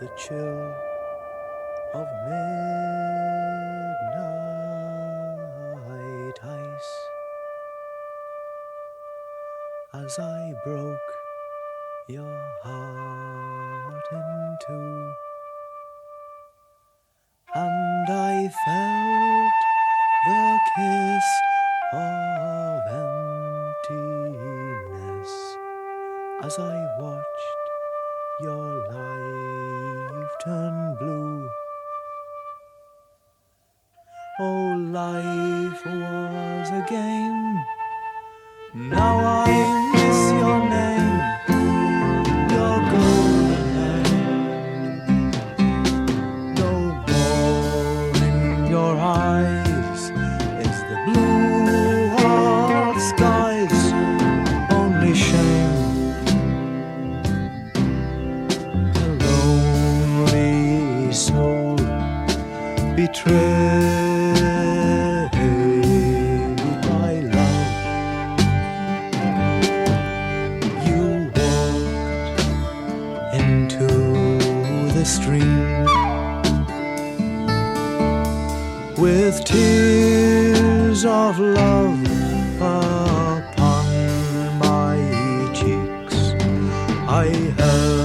the chill of midnight ice as I broke your heart in two, and I felt the kiss of emptiness as I watched your life turn blue. Oh, life was a game. Now I miss your name, your golden hand. No more in your eyes is the blue of skies, only shame. The lonely soul betrayed by love. You walked into the stream with tears of love upon my cheeks. I heard